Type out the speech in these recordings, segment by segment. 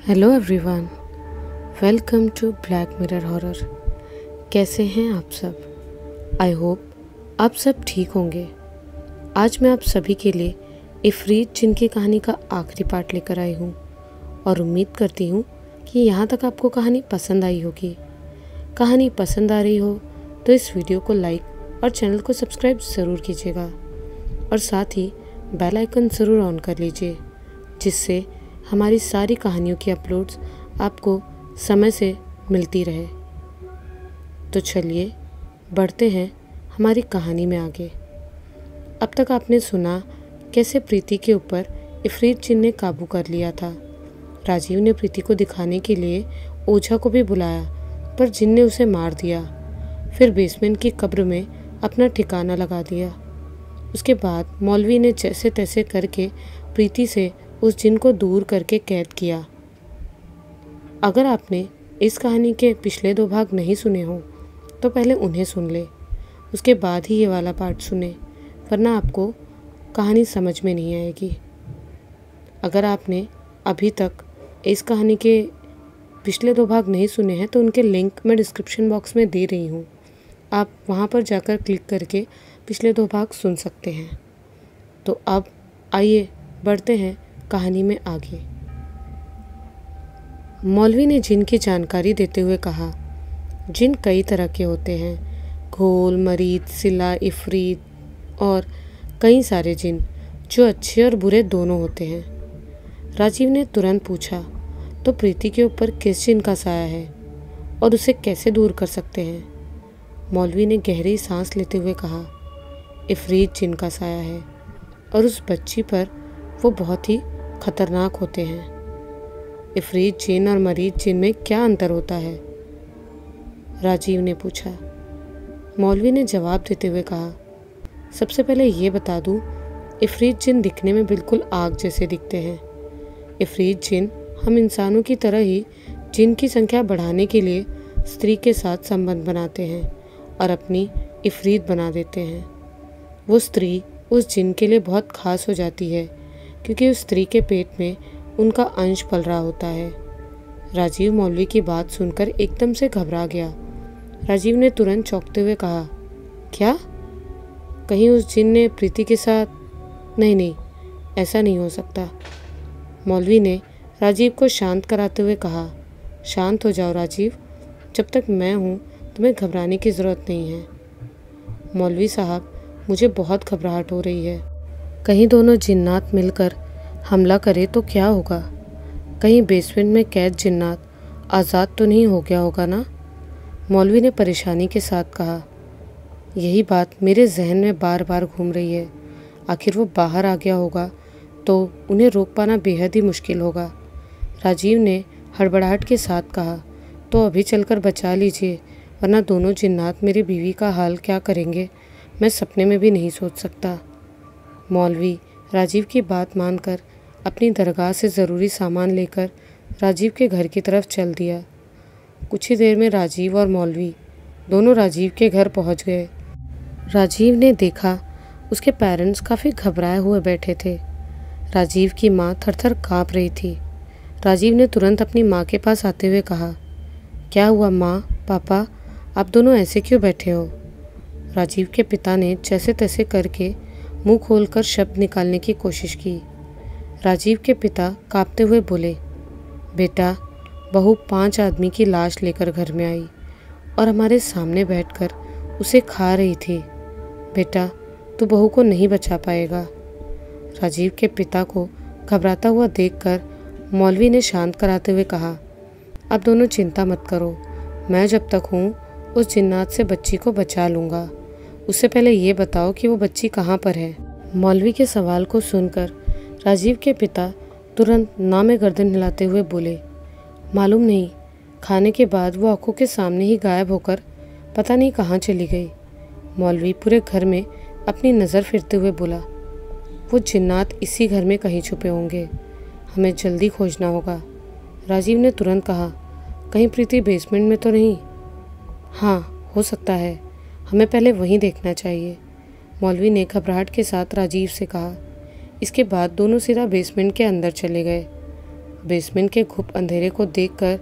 Hello everyone, welcome to Black Mirror horror. कैसे हैं आप सब? आई होप आप सब ठीक होंगे। आज मैं आप सभी के लिए इफ़रीत जिन की कहानी का आखिरी पार्ट लेकर आई हूँ और उम्मीद करती हूँ कि यहाँ तक आपको कहानी पसंद आई होगी। कहानी पसंद आ रही हो तो इस वीडियो को लाइक और चैनल को सब्सक्राइब ज़रूर कीजिएगा और साथ ही बेल आइकन ज़रूर ऑन कर लीजिए, जिससे हमारी सारी कहानियों की अपलोड्स आपको समय से मिलती रहे। तो चलिए बढ़ते हैं हमारी कहानी में आगे। अब तक आपने सुना कैसे प्रीति के ऊपर इफ़रीत जिन ने काबू कर लिया था। राजीव ने प्रीति को दिखाने के लिए ओझा को भी बुलाया, पर जिन ने उसे मार दिया। फिर बेसमेंट की कब्र में अपना ठिकाना लगा दिया। उसके बाद मौलवी ने जैसे तैसे करके प्रीति से उस जिन को दूर करके कैद किया। अगर आपने इस कहानी के पिछले 2 भाग नहीं सुने हों तो पहले उन्हें सुन ले, उसके बाद ही ये वाला पार्ट सुने, वरना आपको कहानी समझ में नहीं आएगी। अगर आपने अभी तक इस कहानी के पिछले 2 भाग नहीं सुने हैं तो उनके लिंक मैं डिस्क्रिप्शन बॉक्स में दे रही हूँ। आप वहाँ पर जाकर क्लिक करके पिछले 2 भाग सुन सकते हैं। तो अब आइए बढ़ते हैं कहानी में आगे। मौलवी ने जिन की जानकारी देते हुए कहा, जिन कई तरह के होते हैं, घोल, मरीद, सिला, इफ़रीत और कई सारे जिन जो अच्छे और बुरे दोनों होते हैं। राजीव ने तुरंत पूछा, तो प्रीति के ऊपर किस जिन का साया है और उसे कैसे दूर कर सकते हैं? मौलवी ने गहरी सांस लेते हुए कहा, इफ़रीत जिन का साया है और उस बच्ची पर वो बहुत ही खतरनाक होते हैं। इफ़रीत जिन और मरीद जिन में क्या अंतर होता है? राजीव ने पूछा। मौलवी ने जवाब देते हुए कहा, सबसे पहले ये बता दूं, इफ़रीत जिन दिखने में बिल्कुल आग जैसे दिखते हैं। इफ़रीत जिन हम इंसानों की तरह ही जिन की संख्या बढ़ाने के लिए स्त्री के साथ संबंध बनाते हैं और अपनी इफ़रीत बना देते हैं। वो स्त्री उस जिन के लिए बहुत खास हो जाती है क्योंकि उस स्त्री के पेट में उनका अंश पल रहा होता है। राजीव मौलवी की बात सुनकर एकदम से घबरा गया। राजीव ने तुरंत चौंकते हुए कहा, क्या? कहीं उस जिन ने प्रीति के साथ? नहीं, ऐसा नहीं हो सकता। मौलवी ने राजीव को शांत कराते हुए कहा, शांत हो जाओ राजीव, जब तक मैं हूँ तुम्हें घबराने की ज़रूरत नहीं है। मौलवी साहब, मुझे बहुत घबराहट हो रही है। कहीं दोनों जिन्नात मिलकर हमला करे तो क्या होगा? कहीं बेसमेंट में कैद जिन्नात आज़ाद तो नहीं हो गया होगा ना? मौलवी ने परेशानी के साथ कहा, यही बात मेरे जहन में बार बार घूम रही है। आखिर वो बाहर आ गया होगा तो उन्हें रोक पाना बेहद ही मुश्किल होगा। राजीव ने हड़बड़ाहट के साथ कहा, तो अभी चलकर बचा लीजिए, वरना दोनों जिन्नात मेरी बीवी का हाल क्या करेंगे, मैं सपने में भी नहीं सोच सकता। मौलवी राजीव की बात मानकर अपनी दरगाह से ज़रूरी सामान लेकर राजीव के घर की तरफ चल दिया। कुछ ही देर में राजीव और मौलवी दोनों राजीव के घर पहुंच गए। राजीव ने देखा उसके पेरेंट्स काफ़ी घबराए हुए बैठे थे। राजीव की माँ थरथर काँप रही थी। राजीव ने तुरंत अपनी माँ के पास आते हुए कहा, क्या हुआ माँ, पापा, आप दोनों ऐसे क्यों बैठे हो? राजीव के पिता ने जैसे तैसे करके मुंह खोलकर शब्द निकालने की कोशिश की। राजीव के पिता कांपते हुए बोले, बेटा, बहू 5 आदमी की लाश लेकर घर में आई और हमारे सामने बैठकर उसे खा रही थी। बेटा, तू बहू को नहीं बचा पाएगा। राजीव के पिता को घबराता हुआ देखकर मौलवी ने शांत कराते हुए कहा, अब दोनों चिंता मत करो, मैं जब तक हूँ उस जिन्नात से बच्ची को बचा लूँगा। उससे पहले ये बताओ कि वो बच्ची कहाँ पर है? मौलवी के सवाल को सुनकर राजीव के पिता तुरंत ना में गर्दन हिलाते हुए बोले, मालूम नहीं, खाने के बाद वो आंखों के सामने ही गायब होकर पता नहीं कहाँ चली गई। मौलवी पूरे घर में अपनी नज़र फिरते हुए बोला, वो जिन्नात इसी घर में कहीं छुपे होंगे, हमें जल्दी खोजना होगा। राजीव ने तुरंत कहा, कहीं प्रीति बेसमेंट में तो नहीं? हाँ, हो सकता है, हमें पहले वहीं देखना चाहिए। मौलवी ने घबराहट के साथ राजीव से कहा। इसके बाद दोनों सीधा बेसमेंट के अंदर चले गए। बेसमेंट के घुप अंधेरे को देखकर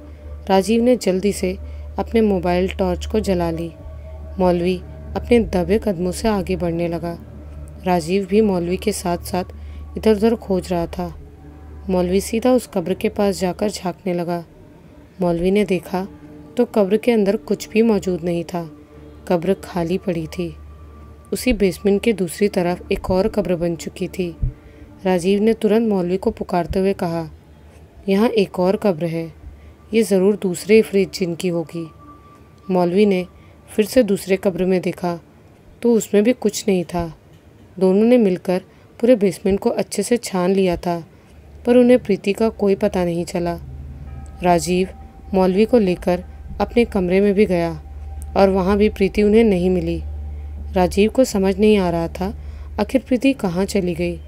राजीव ने जल्दी से अपने मोबाइल टॉर्च को जला ली। मौलवी अपने दबे कदमों से आगे बढ़ने लगा। राजीव भी मौलवी के साथ साथ इधर उधर खोज रहा था। मौलवी सीधा उस कब्र के पास जाकर झांकने लगा। मौलवी ने देखा तो कब्र के अंदर कुछ भी मौजूद नहीं था। कब्र खाली पड़ी थी। उसी बेसमेंट के दूसरी तरफ एक और कब्र बन चुकी थी। राजीव ने तुरंत मौलवी को पुकारते हुए कहा, यहाँ एक और कब्र है, ये ज़रूर दूसरे इफरीत जिन की होगी। मौलवी ने फिर से दूसरे कब्र में देखा तो उसमें भी कुछ नहीं था। दोनों ने मिलकर पूरे बेसमेंट को अच्छे से छान लिया था, पर उन्हें प्रीति का कोई पता नहीं चला। राजीव मौलवी को लेकर अपने कमरे में भी गया और वहाँ भी प्रीति उन्हें नहीं मिली। राजीव को समझ नहीं आ रहा था आखिर प्रीति कहाँ चली गई।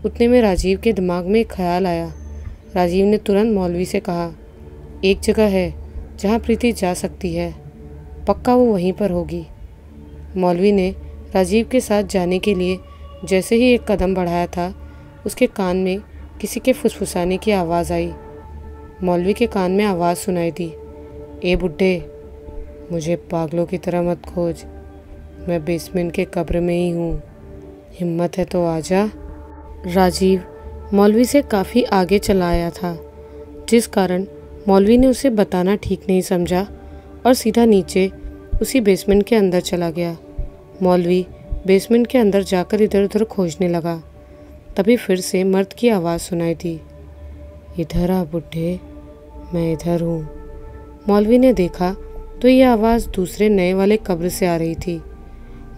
उतने में राजीव के दिमाग में एक ख्याल आया। राजीव ने तुरंत मौलवी से कहा, एक जगह है जहाँ प्रीति जा सकती है, पक्का वो वहीं पर होगी। मौलवी ने राजीव के साथ जाने के लिए जैसे ही एक कदम बढ़ाया था, उसके कान में किसी के फुसफुसाने की आवाज़ आई। मौलवी के कान में आवाज़ सुनाई दी, ए बुड्ढे, मुझे पागलों की तरह मत खोज, मैं बेसमेंट के कब्र में ही हूँ, हिम्मत है तो आजा। राजीव मौलवी से काफ़ी आगे चला आया था, जिस कारण मौलवी ने उसे बताना ठीक नहीं समझा और सीधा नीचे उसी बेसमेंट के अंदर चला गया। मौलवी बेसमेंट के अंदर जाकर इधर उधर खोजने लगा। तभी फिर से मर्द की आवाज़ सुनाई दी, इधर आ बुड्ढे, मैं इधर हूँ। मौलवी ने देखा तो ये आवाज़ दूसरे नए वाले कब्र से आ रही थी।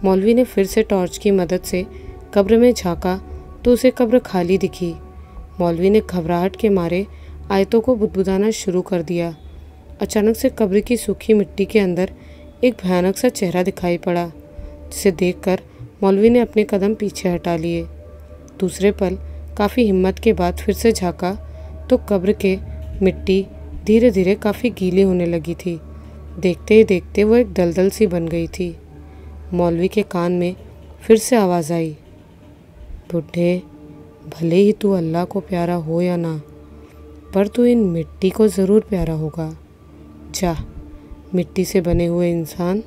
मौलवी ने फिर से टॉर्च की मदद से कब्र में झांका तो उसे कब्र खाली दिखी। मौलवी ने घबराहट के मारे आयतों को बुदबुदाना शुरू कर दिया। अचानक से कब्र की सूखी मिट्टी के अंदर एक भयानक सा चेहरा दिखाई पड़ा, जिसे देखकर मौलवी ने अपने कदम पीछे हटा लिए। दूसरे पल काफ़ी हिम्मत के बाद फिर से झांका तो कब्र के मिट्टी धीरे धीरे काफ़ी गीली होने लगी थी। देखते ही देखते वो एक दलदल सी बन गई थी। मौलवी के कान में फिर से आवाज़ आई, बुड्ढे, भले ही तू अल्लाह को प्यारा हो या ना, पर तू इन मिट्टी को ज़रूर प्यारा होगा। जा, मिट्टी से बने हुए इंसान।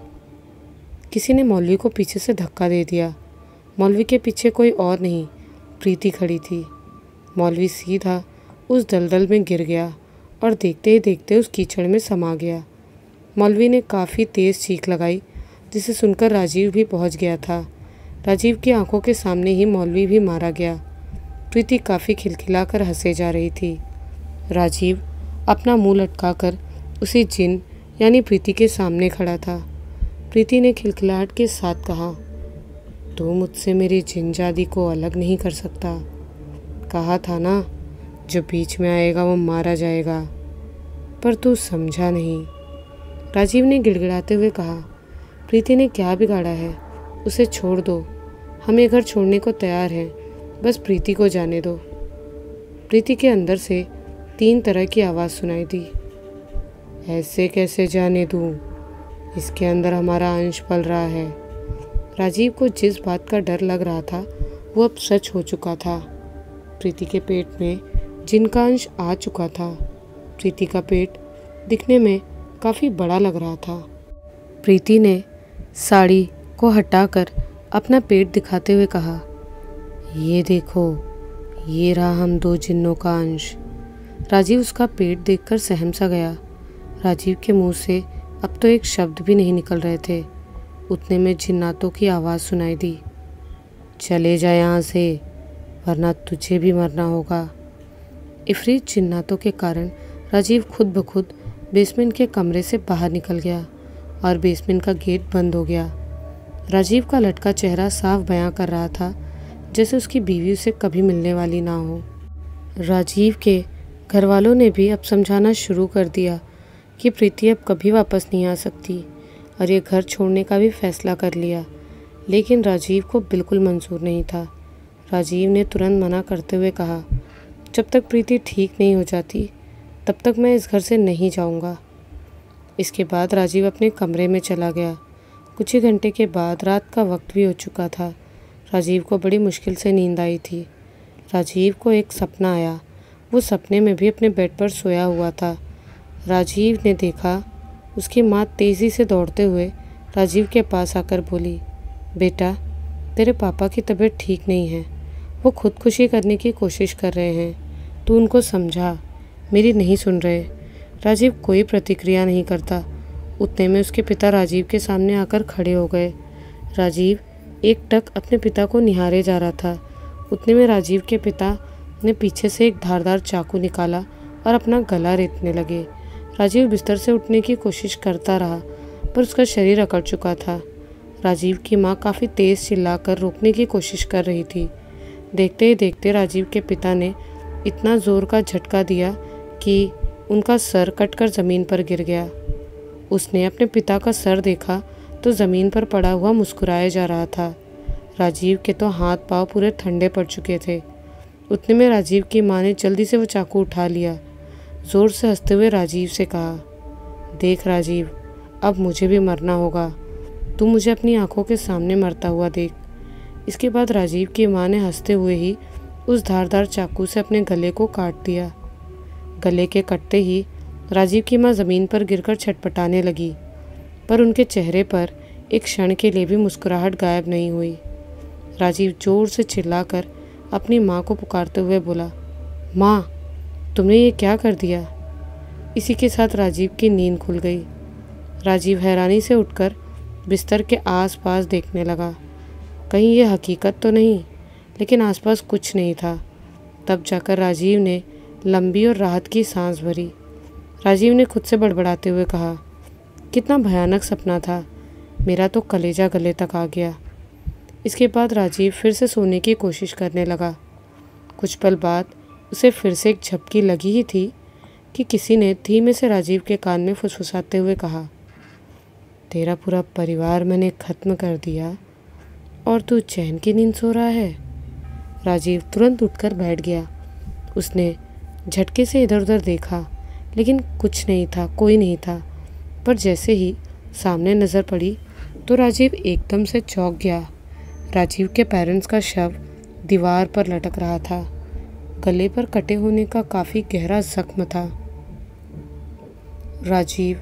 किसी ने मौलवी को पीछे से धक्का दे दिया। मौलवी के पीछे कोई और नहीं, प्रीति खड़ी थी। मौलवी सीधा उस दलदल में गिर गया और देखते ही देखते उस कीचड़ में समा गया। मौलवी ने काफ़ी तेज़ चीख लगाई, जिसे सुनकर राजीव भी पहुंच गया था। राजीव की आंखों के सामने ही मौलवी भी मारा गया। प्रीति काफ़ी खिलखिलाकर हंसे जा रही थी। राजीव अपना मुंह लटकाकर उसी जिन यानी प्रीति के सामने खड़ा था। प्रीति ने खिलखिलाहट के साथ कहा, तू मुझसे मेरी जिनजादी को अलग नहीं कर सकता। कहा था ना, जो बीच में आएगा वो मारा जाएगा, पर तू समझा नहीं। राजीव ने गिड़गिड़ाते हुए कहा, प्रीति ने क्या बिगाड़ा है, उसे छोड़ दो, हम ये घर छोड़ने को तैयार हैं, बस प्रीति को जाने दो। प्रीति के अंदर से 3 तरह की आवाज़ सुनाई दी। ऐसे कैसे जाने दूँ, इसके अंदर हमारा अंश पल रहा है। राजीव को जिस बात का डर लग रहा था वो अब सच हो चुका था। प्रीति के पेट में जिनका अंश आ चुका था। प्रीति का पेट दिखने में काफ़ी बड़ा लग रहा था। प्रीति ने साड़ी को हटाकर अपना पेट दिखाते हुए कहा, ये देखो, ये रहा हम 2 जिन्नों का अंश। राजीव उसका पेट देखकर सहम सा गया। राजीव के मुंह से अब तो एक शब्द भी नहीं निकल रहे थे। उतने में जिन्नातों की आवाज़ सुनाई दी, चले जा यहाँ से, वरना तुझे भी मरना होगा। इफरीत जिन्नातों के कारण राजीव खुद ब खुद बेसमेंट के कमरे से बाहर निकल गया और बेसमेंट का गेट बंद हो गया। राजीव का लटका चेहरा साफ बयां कर रहा था जैसे उसकी बीवी उसे कभी मिलने वाली ना हो। राजीव के घर वालों ने भी अब समझाना शुरू कर दिया कि प्रीति अब कभी वापस नहीं आ सकती और ये घर छोड़ने का भी फैसला कर लिया, लेकिन राजीव को बिल्कुल मंजूर नहीं था। राजीव ने तुरंत मना करते हुए कहा, जब तक प्रीति ठीक नहीं हो जाती तब तक मैं इस घर से नहीं जाऊंगा। इसके बाद राजीव अपने कमरे में चला गया। कुछ ही घंटे के बाद रात का वक्त भी हो चुका था। राजीव को बड़ी मुश्किल से नींद आई थी। राजीव को एक सपना आया। वो सपने में भी अपने बेड पर सोया हुआ था। राजीव ने देखा, उसकी माँ तेज़ी से दौड़ते हुए राजीव के पास आकर बोली, बेटा, तेरे पापा की तबीयत ठीक नहीं है, वो खुदकुशी करने की कोशिश कर रहे हैं, तू उनको समझा। मेरी नहीं सुन रहे। राजीव कोई प्रतिक्रिया नहीं करता। उतने में उसके पिता राजीव के सामने आकर खड़े हो गए। राजीव एकटक अपने पिता को निहारे जा रहा था। उतने में राजीव के पिता ने पीछे से एक धारदार चाकू निकाला और अपना गला रेतने लगे। राजीव बिस्तर से उठने की कोशिश करता रहा, पर उसका शरीर अकड़ चुका था। राजीव की माँ काफ़ी तेज़ चिल्लाकर रोकने की कोशिश कर रही थी। देखते ही देखते राजीव के पिता ने इतना ज़ोर का झटका दिया कि उनका सर कटकर ज़मीन पर गिर गया। उसने अपने पिता का सर देखा तो ज़मीन पर पड़ा हुआ मुस्कुराया जा रहा था। राजीव के तो हाथ पांव पूरे ठंडे पड़ चुके थे। उतने में राजीव की माँ ने जल्दी से वो चाकू उठा लिया। ज़ोर से हंसते हुए राजीव से कहा, देख राजीव, अब मुझे भी मरना होगा। तू मुझे अपनी आंखों के सामने मरता हुआ देख। इसके बाद राजीव की माँ ने हंसते हुए ही उस धारदार चाकू से अपने गले को काट दिया। गले के कटते ही राजीव की माँ ज़मीन पर गिरकर छटपटाने लगी, पर उनके चेहरे पर एक क्षण के लिए भी मुस्कुराहट गायब नहीं हुई। राजीव जोर से चिल्लाकर अपनी माँ को पुकारते हुए बोला, माँ, तुमने ये क्या कर दिया? इसी के साथ राजीव की नींद खुल गई। राजीव हैरानी से उठकर बिस्तर के आसपास देखने लगा। कहीं ये हकीकत तो नहीं, लेकिन आसपास कुछ नहीं था। तब जाकर राजीव ने लंबी और राहत की सांस भरी। राजीव ने खुद से बड़बड़ाते हुए कहा, कितना भयानक सपना था, मेरा तो कलेजा गले तक आ गया। इसके बाद राजीव फिर से सोने की कोशिश करने लगा। कुछ पल बाद उसे फिर से एक झपकी लगी ही थी कि किसी ने धीमे से राजीव के कान में फुसफुसाते हुए कहा, तेरा पूरा परिवार मैंने ख़त्म कर दिया और तू चैन की नींद सो रहा है। राजीव तुरंत उठकर बैठ गया। उसने झटके से इधर उधर देखा, लेकिन कुछ नहीं था, कोई नहीं था। पर जैसे ही सामने नज़र पड़ी तो राजीव एकदम से चौंक गया। राजीव के पेरेंट्स का शव दीवार पर लटक रहा था। गले पर कटे होने का काफ़ी गहरा जख्म था। राजीव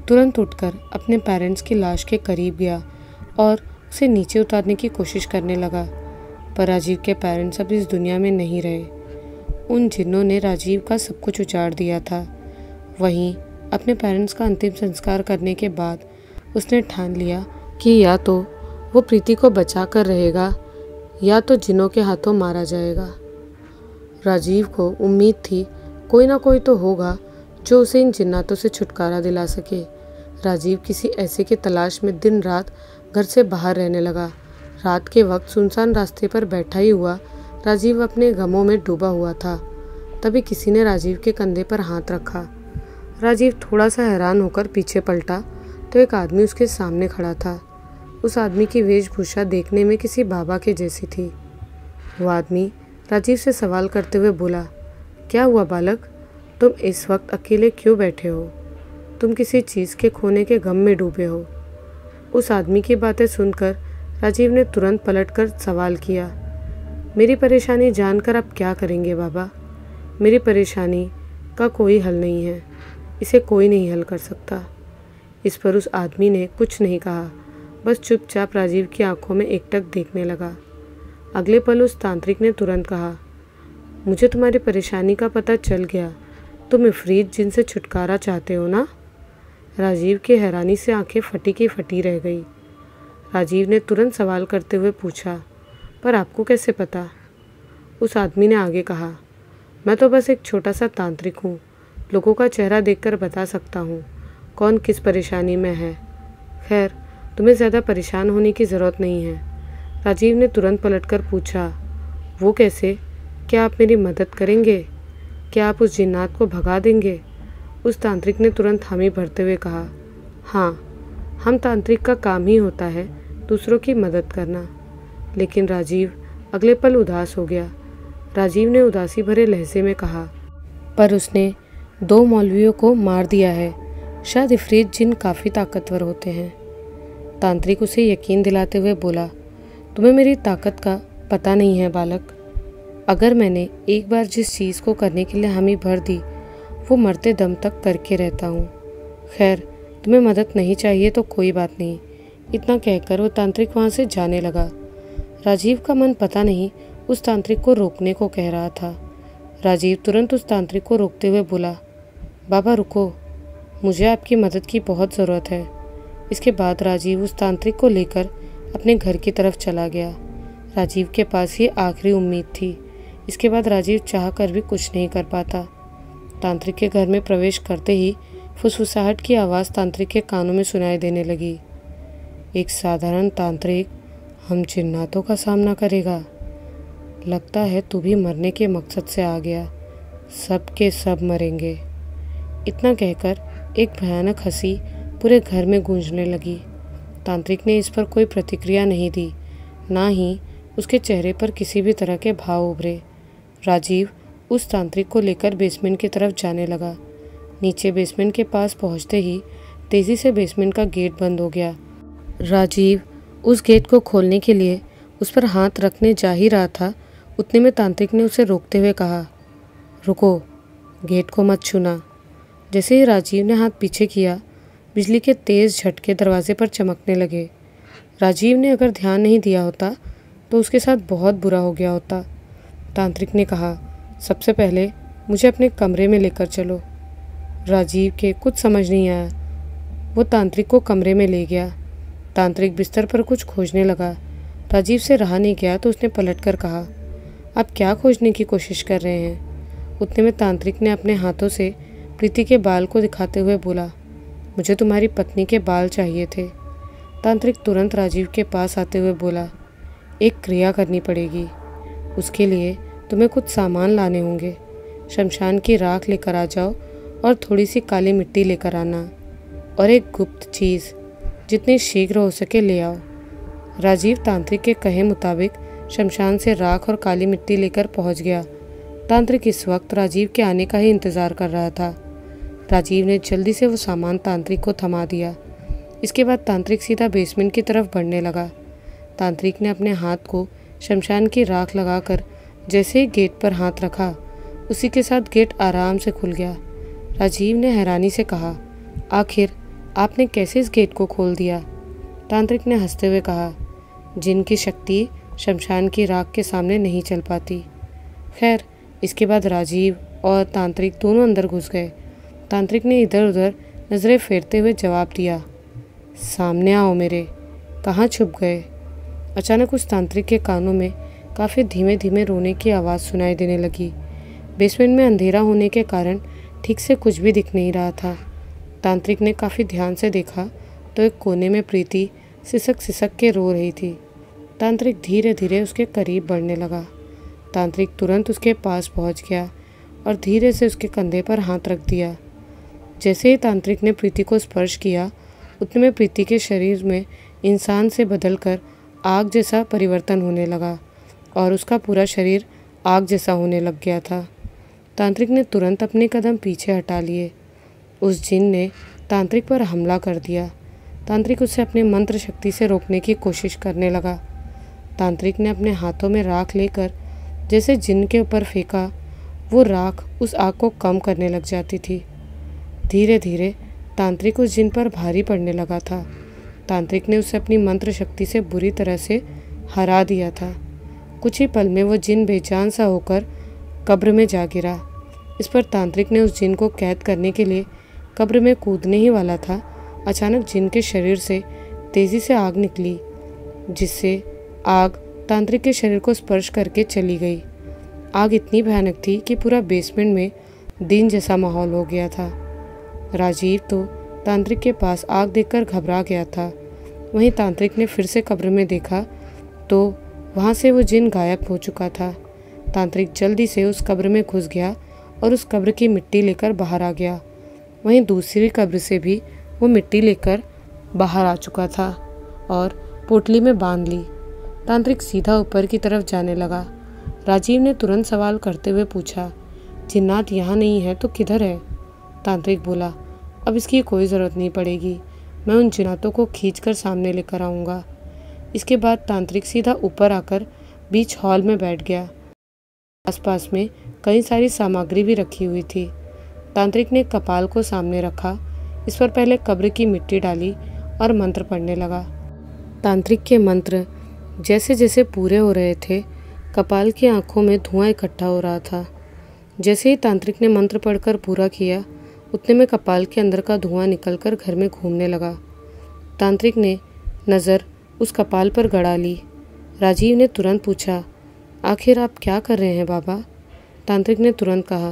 तुरंत उठकर अपने पेरेंट्स की लाश के करीब गया और उसे नीचे उतारने की कोशिश करने लगा, पर राजीव के पेरेंट्स अब इस दुनिया में नहीं रहे। उन जिन्नों ने राजीव का सब कुछ उजाड़ दिया था। वहीं अपने पेरेंट्स का अंतिम संस्कार करने के बाद उसने ठान लिया कि या तो वो प्रीति को बचा कर रहेगा या तो जिन्नों के हाथों मारा जाएगा। राजीव को उम्मीद थी कोई ना कोई तो होगा जो उसे इन जिन्नातों से छुटकारा दिला सके। राजीव किसी ऐसे की तलाश में दिन रात घर से बाहर रहने लगा। रात के वक्त सुनसान रास्ते पर बैठा ही हुआ राजीव अपने गमों में डूबा हुआ था। तभी किसी ने राजीव के कंधे पर हाथ रखा। राजीव थोड़ा सा हैरान होकर पीछे पलटा तो एक आदमी उसके सामने खड़ा था। उस आदमी की वेशभूषा देखने में किसी बाबा के जैसी थी। वो आदमी राजीव से सवाल करते हुए बोला, क्या हुआ बालक, तुम इस वक्त अकेले क्यों बैठे हो? तुम किसी चीज़ के खोने के गम में डूबे हो। उस आदमी की बातें सुनकर राजीव ने तुरंत पलटकर सवाल किया, मेरी परेशानी जानकर आप क्या करेंगे बाबा? मेरी परेशानी का कोई हल नहीं है, इसे कोई नहीं हल कर सकता। इस पर उस आदमी ने कुछ नहीं कहा, बस चुपचाप राजीव की आंखों में एकटक देखने लगा। अगले पल उस तांत्रिक ने तुरंत कहा, मुझे तुम्हारी परेशानी का पता चल गया, तुम इफरीत जिन से छुटकारा चाहते हो ना? राजीव की हैरानी से आंखें फटी की फटी रह गई। राजीव ने तुरंत सवाल करते हुए पूछा, पर आपको कैसे पता? उस आदमी ने आगे कहा, मैं तो बस एक छोटा सा तांत्रिक हूँ, लोगों का चेहरा देखकर बता सकता हूँ कौन किस परेशानी में है। खैर, तुम्हें ज़्यादा परेशान होने की ज़रूरत नहीं है। राजीव ने तुरंत पलटकर पूछा, वो कैसे? क्या आप मेरी मदद करेंगे? क्या आप उस जिन्नात को भगा देंगे? उस तांत्रिक ने तुरंत हामी भरते हुए कहा, हाँ, हम तांत्रिक का काम ही होता है दूसरों की मदद करना। लेकिन राजीव अगले पल उदास हो गया। राजीव ने उदासी भरे लहजे में कहा, पर उसने 2 मौलवियों को मार दिया है, शायद इफरीत जिन काफ़ी ताकतवर होते हैं। तांत्रिक उसे यकीन दिलाते हुए बोला, तुम्हें मेरी ताकत का पता नहीं है बालक। अगर मैंने एक बार जिस चीज़ को करने के लिए हामी भर दी वो मरते दम तक करके रहता हूँ। खैर, तुम्हें मदद नहीं चाहिए तो कोई बात नहीं। इतना कहकर वो तांत्रिक वहाँ से जाने लगा। राजीव का मन पता नहीं उस तांत्रिक को रोकने को कह रहा था। राजीव तुरंत उस तांत्रिक को रोकते हुए बोला, बाबा रुको, मुझे आपकी मदद की बहुत ज़रूरत है। इसके बाद राजीव उस तांत्रिक को लेकर अपने घर की तरफ चला गया। राजीव के पास ही आखिरी उम्मीद थी। इसके बाद राजीव चाह कर भी कुछ नहीं कर पाता। तांत्रिक के घर में प्रवेश करते ही फुसफुसाहट की आवाज़ तांत्रिक के कानों में सुनाई देने लगी। एक साधारण तांत्रिक हम जिन्नातों का सामना करेगा। लगता है तू भी मरने के मकसद से आ गया। सब के सब मरेंगे। इतना कहकर एक भयानक हंसी पूरे घर में गूंजने लगी। तांत्रिक ने इस पर कोई प्रतिक्रिया नहीं दी, ना ही उसके चेहरे पर किसी भी तरह के भाव उभरे। राजीव उस तांत्रिक को लेकर बेसमेंट की तरफ जाने लगा। नीचे बेसमेंट के पास पहुंचते ही तेज़ी से बेसमेंट का गेट बंद हो गया। राजीव उस गेट को खोलने के लिए उस पर हाथ रखने जा ही रहा था, उतने में तांत्रिक ने उसे रोकते हुए कहा, रुको, गेट को मत छूना। जैसे ही राजीव ने हाथ पीछे किया, बिजली के तेज़ झटके दरवाजे पर चमकने लगे। राजीव ने अगर ध्यान नहीं दिया होता तो उसके साथ बहुत बुरा हो गया होता। तांत्रिक ने कहा, सबसे पहले मुझे अपने कमरे में लेकर चलो। राजीव के कुछ समझ नहीं आया। वो तांत्रिक को कमरे में ले गया। तांत्रिक बिस्तर पर कुछ खोजने लगा। राजीव से रहा नहीं गया तो उसने पलटकर कहा, आप क्या खोजने की कोशिश कर रहे हैं? उतने में तांत्रिक ने अपने हाथों से प्रीति के बाल को दिखाते हुए बोला, मुझे तुम्हारी पत्नी के बाल चाहिए थे। तांत्रिक तुरंत राजीव के पास आते हुए बोला, एक क्रिया करनी पड़ेगी। उसके लिए तुम्हें कुछ सामान लाने होंगे। शमशान की राख लेकर आ जाओ और थोड़ी सी काली मिट्टी लेकर आना, और एक गुप्त चीज़ जितनी शीघ्र हो सके ले आओ। राजीव तांत्रिक के कहे मुताबिक शमशान से राख और काली मिट्टी लेकर पहुंच गया। तांत्रिक इस वक्त राजीव के आने का ही इंतज़ार कर रहा था। राजीव ने जल्दी से वो सामान तांत्रिक को थमा दिया। इसके बाद तांत्रिक सीधा बेसमेंट की तरफ बढ़ने लगा। तांत्रिक ने अपने हाथ को शमशान की राख लगाकर जैसे ही गेट पर हाथ रखा, उसी के साथ गेट आराम से खुल गया। राजीव ने हैरानी से कहा, आखिर आपने कैसे इस गेट को खोल दिया? तांत्रिक ने हंसते हुए कहा, जिन की शक्ति शमशान की राख के सामने नहीं चल पाती। खैर, इसके बाद राजीव और तांत्रिक दोनों अंदर घुस गए। तांत्रिक ने इधर उधर नज़रें फेरते हुए जवाब दिया, सामने आओ मेरे, कहाँ छुप गए? अचानक उस तांत्रिक के कानों में काफ़ी धीमे धीमे रोने की आवाज़ सुनाई देने लगी। बेसमेंट में अंधेरा होने के कारण ठीक से कुछ भी दिख नहीं रहा था। तांत्रिक ने काफ़ी ध्यान से देखा तो एक कोने में प्रीति सिसक सिसक के रो रही थी। तांत्रिक धीरे धीरे उसके करीब बढ़ने लगा। तांत्रिक तुरंत उसके पास पहुंच गया और धीरे से उसके कंधे पर हाथ रख दिया। जैसे ही तांत्रिक ने प्रीति को स्पर्श किया, उतने में प्रीति के शरीर में इंसान से बदलकर आग जैसा परिवर्तन होने लगा और उसका पूरा शरीर आग जैसा होने लग गया था। तांत्रिक ने तुरंत अपने कदम पीछे हटा लिए। उस जिन ने तांत्रिक पर हमला कर दिया। तांत्रिक उसे अपने मंत्र शक्ति से रोकने की कोशिश करने लगा। तांत्रिक ने अपने हाथों में राख लेकर जैसे जिन के ऊपर फेंका, वो राख उस आग को कम करने लग जाती थी। धीरे धीरे तांत्रिक उस जिन पर भारी पड़ने लगा था। तांत्रिक ने उसे अपनी मंत्र शक्ति से बुरी तरह से हरा दिया था। कुछ ही पल में वो जिन बेजान सा होकर कब्र में जा गिरा। इस पर तांत्रिक ने उस जिन को कैद करने के लिए कब्र में कूदने ही वाला था, अचानक जिन के शरीर से तेज़ी से आग निकली, जिससे आग तांत्रिक के शरीर को स्पर्श करके चली गई। आग इतनी भयानक थी कि पूरा बेसमेंट में दिन जैसा माहौल हो गया था। राजीव तो तांत्रिक के पास आग देखकर घबरा गया था। वहीं तांत्रिक ने फिर से कब्र में देखा तो वहाँ से वो जिन गायब हो चुका था। तांत्रिक जल्दी से उस कब्र में घुस गया और उस कब्र की मिट्टी लेकर बाहर आ गया। वहीं दूसरी कब्र से भी वो मिट्टी लेकर बाहर आ चुका था और पोटली में बांध ली। तांत्रिक सीधा ऊपर की तरफ जाने लगा। राजीव ने तुरंत सवाल करते हुए पूछा, जिन्नात यहाँ नहीं है तो किधर है? तांत्रिक बोला, अब इसकी कोई ज़रूरत नहीं पड़ेगी, मैं उन जिन्नातों को खींचकर सामने लेकर आऊँगा। इसके बाद तांत्रिक सीधा ऊपर आकर बीच हॉल में बैठ गया। आसपास में कई सारी सामग्री भी रखी हुई थी। तांत्रिक ने कपाल को सामने रखा, इस पर पहले कब्र की मिट्टी डाली और मंत्र पढ़ने लगा। तांत्रिक के मंत्र जैसे जैसे पूरे हो रहे थे, कपाल की आंखों में धुआं इकट्ठा हो रहा था। जैसे ही तांत्रिक ने मंत्र पढ़कर पूरा किया, उतने में कपाल के अंदर का धुआं निकलकर घर में घूमने लगा। तांत्रिक ने नज़र उस कपाल पर गड़ा ली। राजीव ने तुरंत पूछा, आखिर आप क्या कर रहे हैं बाबा? तांत्रिक ने तुरंत कहा,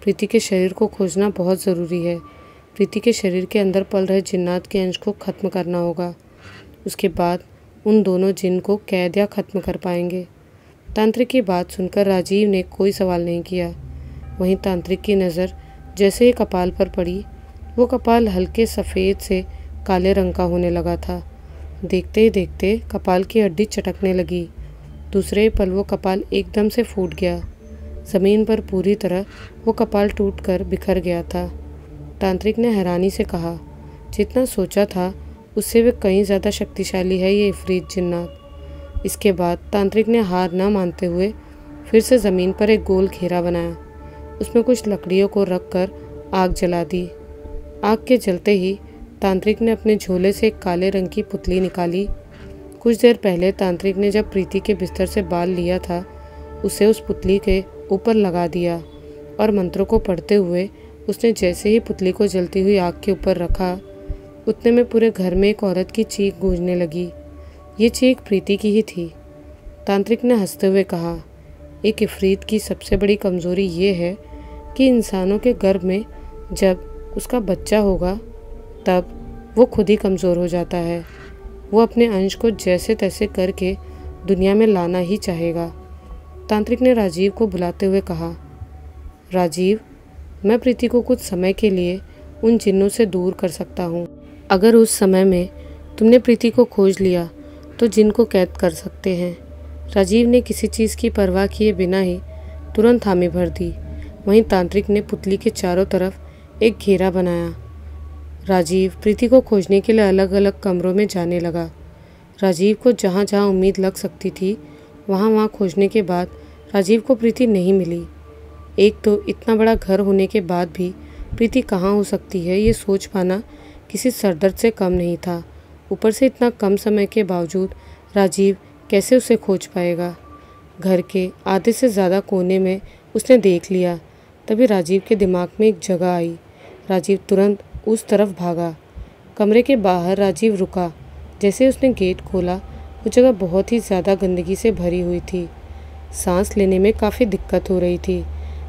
प्रीति के शरीर को खोजना बहुत ज़रूरी है। प्रीति के शरीर के अंदर पल रहे जिन्नात के अंश को ख़त्म करना होगा। उसके बाद उन दोनों जिन को कैद या ख़त्म कर पाएंगे। तांत्रिक की बात सुनकर राजीव ने कोई सवाल नहीं किया। वहीं तांत्रिक की नज़र जैसे ही कपाल पर पड़ी, वो कपाल हल्के सफ़ेद से काले रंग का होने लगा था। देखते ही देखते कपाल की हड्डी चटकने लगी। दूसरे पल वो कपाल एकदम से फूट गया। ज़मीन पर पूरी तरह वो कपाल टूटकर बिखर गया था। तांत्रिक ने हैरानी से कहा, जितना सोचा था उससे वे कहीं ज़्यादा शक्तिशाली है ये इफरीत जिन्नात। इसके बाद तांत्रिक ने हार न मानते हुए फिर से ज़मीन पर एक गोल घेरा बनाया। उसमें कुछ लकड़ियों को रखकर आग जला दी। आग के जलते ही तांत्रिक ने अपने झोले से एक काले रंग की पुतली निकाली। कुछ देर पहले तांत्रिक ने जब प्रीति के बिस्तर से बाल लिया था, उसे उस पुतली के ऊपर लगा दिया और मंत्रों को पढ़ते हुए उसने जैसे ही पुतली को जलती हुई आग के ऊपर रखा, उतने में पूरे घर में एक औरत की चीख गूंजने लगी। ये चीख प्रीति की ही थी। तांत्रिक ने हंसते हुए कहा, एक इफरीत की सबसे बड़ी कमज़ोरी ये है कि इंसानों के गर्भ में जब उसका बच्चा होगा तब वो खुद ही कमज़ोर हो जाता है। वो अपने अंश को जैसे तैसे करके दुनिया में लाना ही चाहेगा। तांत्रिक ने राजीव को बुलाते हुए कहा, राजीव, मैं प्रीति को कुछ समय के लिए उन जिन्नों से दूर कर सकता हूँ। अगर उस समय में तुमने प्रीति को खोज लिया तो जिन को कैद कर सकते हैं। राजीव ने किसी चीज़ की परवाह किए बिना ही तुरंत हामी भर दी। वहीं तांत्रिक ने पुतली के चारों तरफ एक घेरा बनाया। राजीव प्रीति को खोजने के लिए अलग अलग कमरों में जाने लगा। राजीव को जहाँ जहाँ उम्मीद लग सकती थी वहाँ वहाँ खोजने के बाद राजीव को प्रीति नहीं मिली। एक तो इतना बड़ा घर होने के बाद भी प्रीति कहाँ हो सकती है, ये सोच पाना किसी सरदर्द से कम नहीं था। ऊपर से इतना कम समय के बावजूद राजीव कैसे उसे खोज पाएगा। घर के आधे से ज़्यादा कोने में उसने देख लिया। तभी राजीव के दिमाग में एक जगह आई। राजीव तुरंत उस तरफ भागा। कमरे के बाहर राजीव रुका। जैसे उसने गेट खोला, वो जगह बहुत ही ज़्यादा गंदगी से भरी हुई थी। सांस लेने में काफ़ी दिक्कत हो रही थी।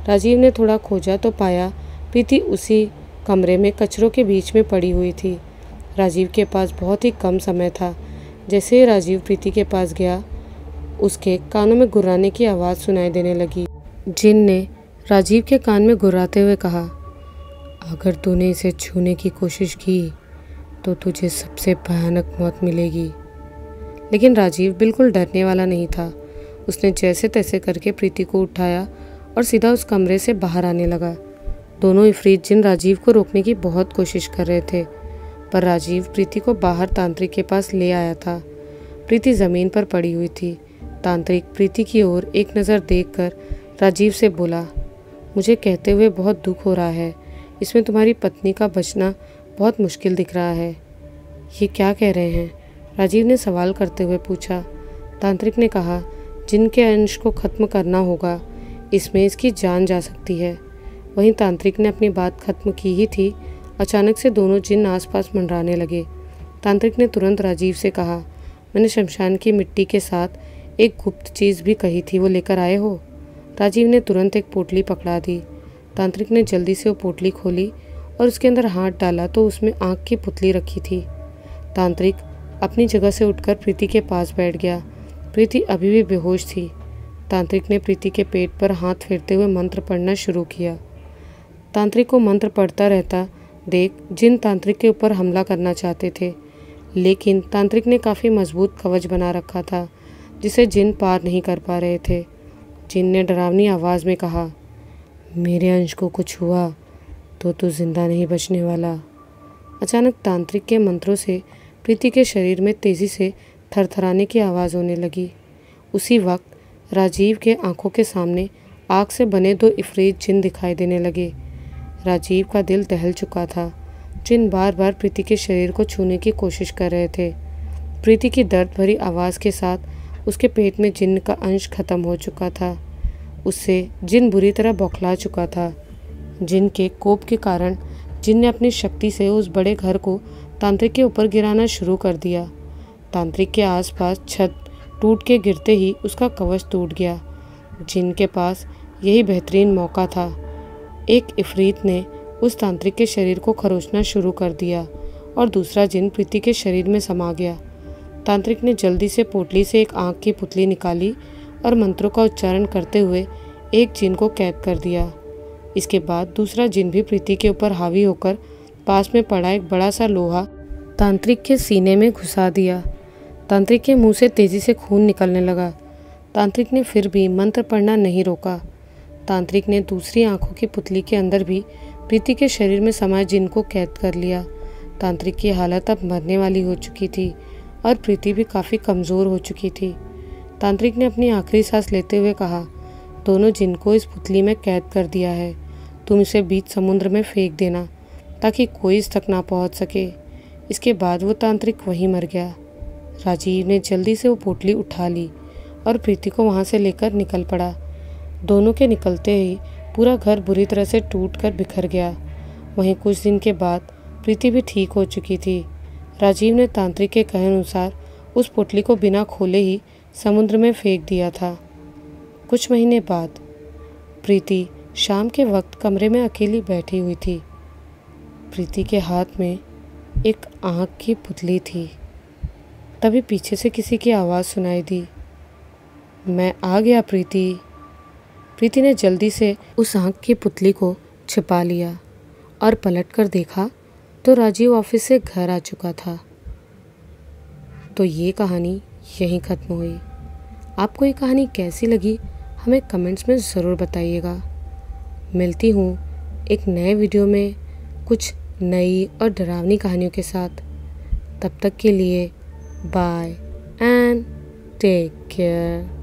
राजीव ने थोड़ा खोजा तो पाया प्रीति उसी कमरे में कचरों के बीच में पड़ी हुई थी। राजीव के पास बहुत ही कम समय था। जैसे ही राजीव प्रीति के पास गया, उसके कानों में गुर्राने की आवाज़ सुनाई देने लगी। जिन ने राजीव के कान में गुर्राते हुए कहा, अगर तूने इसे छूने की कोशिश की तो तुझे सबसे भयानक मौत मिलेगी। लेकिन राजीव बिल्कुल डरने वाला नहीं था। उसने जैसे तैसे करके प्रीति को उठाया और सीधा उस कमरे से बाहर आने लगा। दोनों इफरीत जिन राजीव को रोकने की बहुत कोशिश कर रहे थे, पर राजीव प्रीति को बाहर तांत्रिक के पास ले आया था। प्रीति ज़मीन पर पड़ी हुई थी। तांत्रिक प्रीति की ओर एक नज़र देखकर राजीव से बोला, मुझे कहते हुए बहुत दुख हो रहा है, इसमें तुम्हारी पत्नी का बचना बहुत मुश्किल दिख रहा है। ये क्या कह रहे हैं? राजीव ने सवाल करते हुए पूछा। तांत्रिक ने कहा, जिनके अंश को ख़त्म करना होगा, इसमें इसकी जान जा सकती है। वहीं तांत्रिक ने अपनी बात खत्म की ही थी, अचानक से दोनों जिन आसपास मंडराने लगे। तांत्रिक ने तुरंत राजीव से कहा, मैंने शमशान की मिट्टी के साथ एक गुप्त चीज़ भी कही थी, वो लेकर आए हो? राजीव ने तुरंत एक पोटली पकड़ा दी। तांत्रिक ने जल्दी से वो पोटली खोली और उसके अंदर हाथ डाला तो उसमें आँख की पुतली रखी थी। तांत्रिक अपनी जगह से उठकर प्रीति के पास बैठ गया। प्रीति अभी भी बेहोश थी। तांत्रिक ने प्रीति के पेट पर हाथ फेरते हुए मंत्र पढ़ना शुरू किया। तांत्रिक को मंत्र पढ़ता रहता देख जिन तांत्रिक के ऊपर हमला करना चाहते थे, लेकिन तांत्रिक ने काफ़ी मजबूत कवच बना रखा था जिसे जिन पार नहीं कर पा रहे थे। जिन ने डरावनी आवाज़ में कहा, मेरे अंश को कुछ हुआ तो तू जिंदा नहीं बचने वाला। अचानक तांत्रिक के मंत्रों से प्रीति के शरीर में तेज़ी से थरथराने की आवाज़ होने लगी। उसी वक्त राजीव के आंखों के सामने आग से बने 2 इफरीत जिन दिखाई देने लगे। राजीव का दिल दहल चुका था। जिन बार बार प्रीति के शरीर को छूने की कोशिश कर रहे थे। प्रीति की दर्द भरी आवाज़ के साथ उसके पेट में जिन का अंश खत्म हो चुका था। उससे जिन बुरी तरह बौखला चुका था। जिन के कोप के कारण जिन ने अपनी शक्ति से उस बड़े घर को तांत्रिक के ऊपर गिराना शुरू कर दिया। तांत्रिक के आसपास छत टूट के गिरते ही उसका कवच टूट गया। जिन के पास यही बेहतरीन मौका था। एक इफरीत ने उस तांत्रिक के शरीर को खरोचना शुरू कर दिया और दूसरा जिन प्रीति के शरीर में समा गया। तांत्रिक ने जल्दी से पोटली से एक आँख की पुतली निकाली और मंत्रों का उच्चारण करते हुए एक जिन को कैद कर दिया। इसके बाद दूसरा जिन भी प्रीति के ऊपर हावी होकर पास में पड़ा एक बड़ा सा लोहा तांत्रिक के सीने में घुसा दिया। तांत्रिक के मुंह से तेजी से खून निकलने लगा। तांत्रिक ने फिर भी मंत्र पढ़ना नहीं रोका। तांत्रिक ने दूसरी आंखों की पुतली के अंदर भी प्रीति के शरीर में समाये जिन को कैद कर लिया। तांत्रिक की हालत अब मरने वाली हो चुकी थी और प्रीति भी काफ़ी कमज़ोर हो चुकी थी। तांत्रिक ने अपनी आखिरी सांस लेते हुए कहा, दोनों जिन को इस पुतली में कैद कर दिया है। तुम इसे बीच समुद्र में फेंक देना ताकि कोई इस तक ना पहुंच सके। इसके बाद वो तांत्रिक वहीं मर गया। राजीव ने जल्दी से वो पोटली उठा ली और प्रीति को वहाँ से लेकर निकल पड़ा। दोनों के निकलते ही पूरा घर बुरी तरह से टूटकर बिखर गया। वहीं कुछ दिन के बाद प्रीति भी ठीक हो चुकी थी। राजीव ने तांत्रिक के कहे अनुसार उस पोटली को बिना खोले ही समुद्र में फेंक दिया था। कुछ महीने बाद प्रीति शाम के वक्त कमरे में अकेली बैठी हुई थी। प्रीति के हाथ में एक आँख की पुतली थी। तभी पीछे से किसी की आवाज़ सुनाई दी, मैं आ गया प्रीति। प्रीति ने जल्दी से उस आँख की पुतली को छिपा लिया और पलटकर देखा तो राजीव ऑफिस से घर आ चुका था। तो ये कहानी यहीं ख़त्म हुई। आपको ये कहानी कैसी लगी हमें कमेंट्स में ज़रूर बताइएगा। मिलती हूँ एक नए वीडियो में कुछ नई और डरावनी कहानियों के साथ। तब तक के लिए बाय एंड टेक केयर।